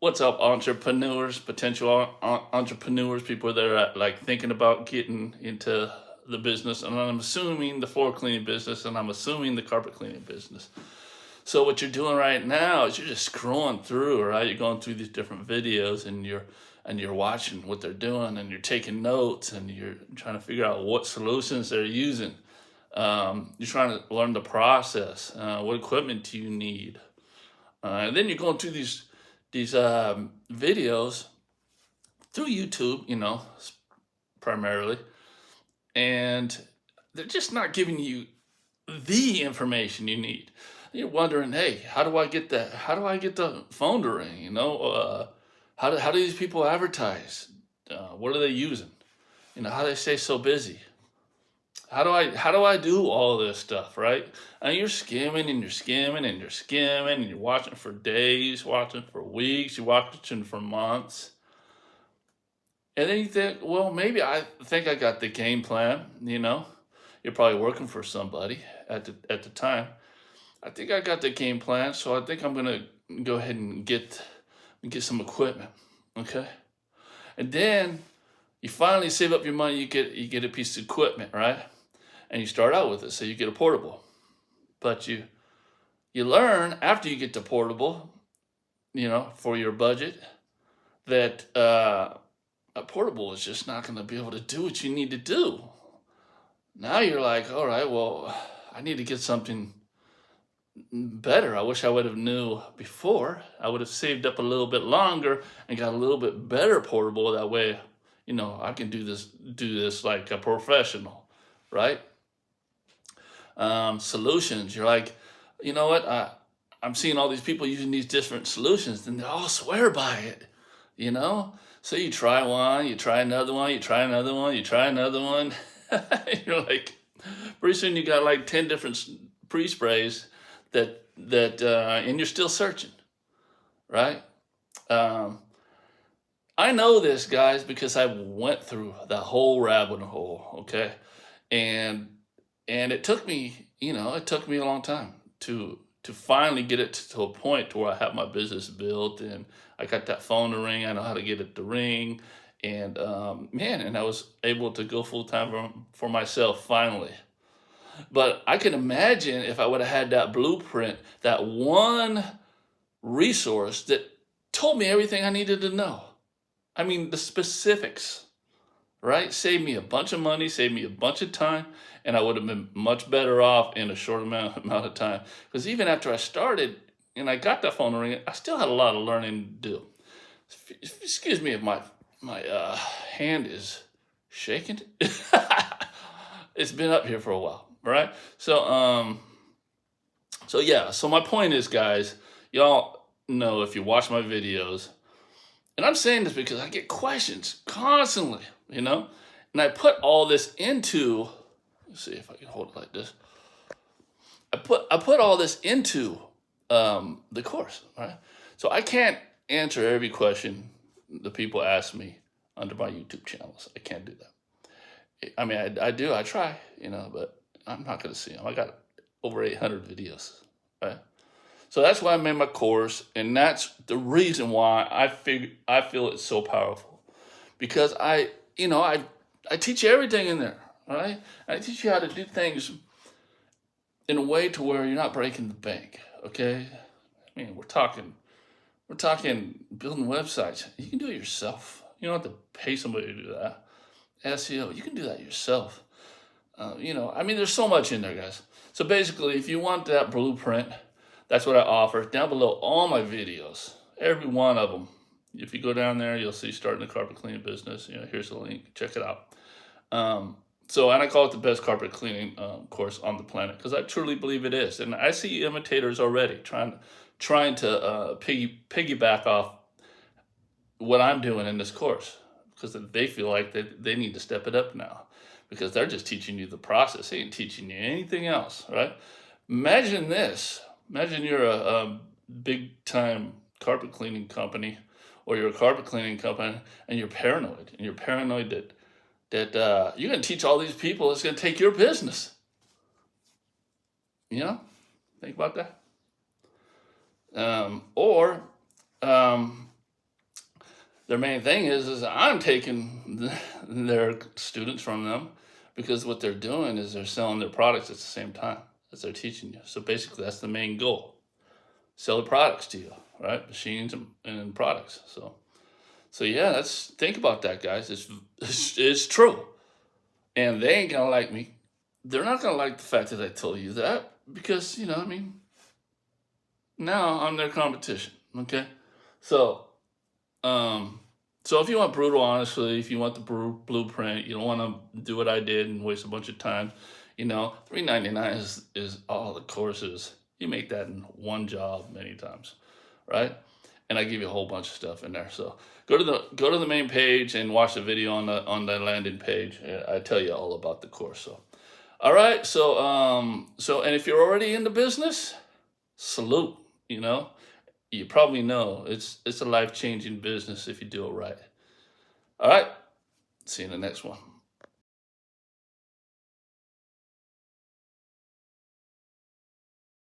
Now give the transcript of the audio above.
What's up, entrepreneurs, potential entrepreneurs, people that are like thinking about getting into the business, and I'm assuming the floor cleaning business, and I'm assuming the carpet cleaning business. So what you're doing right now is you're just scrolling through, right? You're going through these different videos, and you're watching what they're doing, and you're taking notes, and you're trying to figure out what solutions they're using. You're trying to learn the process. What equipment do you need? And then you're going through these videos through YouTube, primarily, and they're just not giving you the information you need. You're wondering, hey, how do I get that? How do I get the phone to ring? How do these people advertise? What are they using? How do they stay so busy? How do I do all this stuff, right? And you're skimming and you're skimming and you're skimming and you're watching for days, watching for weeks, you're watching for months. And then you think, well, maybe I think I got the game plan, You're probably working for somebody at the time. I think I got the game plan, so I think I'm gonna go ahead and get some equipment. Okay? And then you finally save up your money, you get a piece of equipment, right? And you start out with it, so you get a portable. But you learn after you get the portable, for your budget, that a portable is just not going to be able to do what you need to do. Now you're like, all right, well, I need to get something better. I wish I would have knew before. I would have saved up a little bit longer and got a little bit better portable. That way, I can do this like a professional, right? Solutions. You're like, you know what? I'm seeing all these people using these different solutions, and they all swear by it, So you try one, you try another one, you try another one, you try another one. You're like, pretty soon you got like 10 different pre-sprays that and you're still searching, right? I know this, guys, because I went through that whole rabbit hole, okay? And it took me, it took me a long time to finally get it to a point where I have my business built and I got that phone to ring. I know how to get it to ring, and and I was able to go full time for myself finally. But I can imagine if I would have had that blueprint, that one resource that told me everything I needed to know. I mean, the specifics, right? Saved me a bunch of money, saved me a bunch of time, and I would have been much better off in a short amount of time. Because even after I started and I got that phone ring, I still had a lot of learning to do. Excuse me if my hand is shaking. It's been up here for a while, right? So yeah. So my point is, guys, y'all know if you watch my videos, and I'm saying this because I get questions constantly, and I put all this into. Let's see if I can hold it like this. I put all this into the course, right? So I can't answer every question the people ask me under my YouTube channels. I can't do that. I mean, I do. I try, but I'm not going to see them. I got over 800 videos, right? So that's why I made my course, and that's the reason why I feel it's so powerful, because I teach you everything in there, right? I teach you how to do things in a way to where you're not breaking the bank. Okay, I mean we're talking building websites. You can do it yourself. You don't have to pay somebody to do that. SEO, you can do that yourself. I mean, there's so much in there, guys. So basically, if you want that blueprint, that's what I offer. Down below, all my videos, every one of them. If you go down there, you'll see starting a carpet cleaning business. Here's the link. Check it out. And I call it the best carpet cleaning course on the planet, because I truly believe it is. And I see imitators already trying to piggyback off what I'm doing in this course, because they feel like they need to step it up now, because they're just teaching you the process. They ain't teaching you anything else, right? Imagine this. Imagine you're a big time carpet cleaning company, or you're a carpet cleaning company, and you're paranoid. And you're paranoid that you're going to teach all these people it's going to take your business. Think about that. Or their main thing is I'm taking their students from them, because what they're doing is they're selling their products at the same time as they're teaching you. So basically, that's the main goal: sell the products to you, right? Machines and products. So yeah, think about that, guys. It's true, and they ain't gonna like me. They're not gonna like the fact that I told you that, because now I'm their competition. Okay, so so if you want brutal honesty, if you want the blueprint, you don't want to do what I did and waste a bunch of time. $3.99 is all the courses. You make that in one job many times, right? And I give you a whole bunch of stuff in there. So go to the main page and watch the video on the landing page. I tell you all about the course. So, all right. So and if you're already in the business, salute. You probably know it's a life-changing business if you do it right. All right. See you in the next one.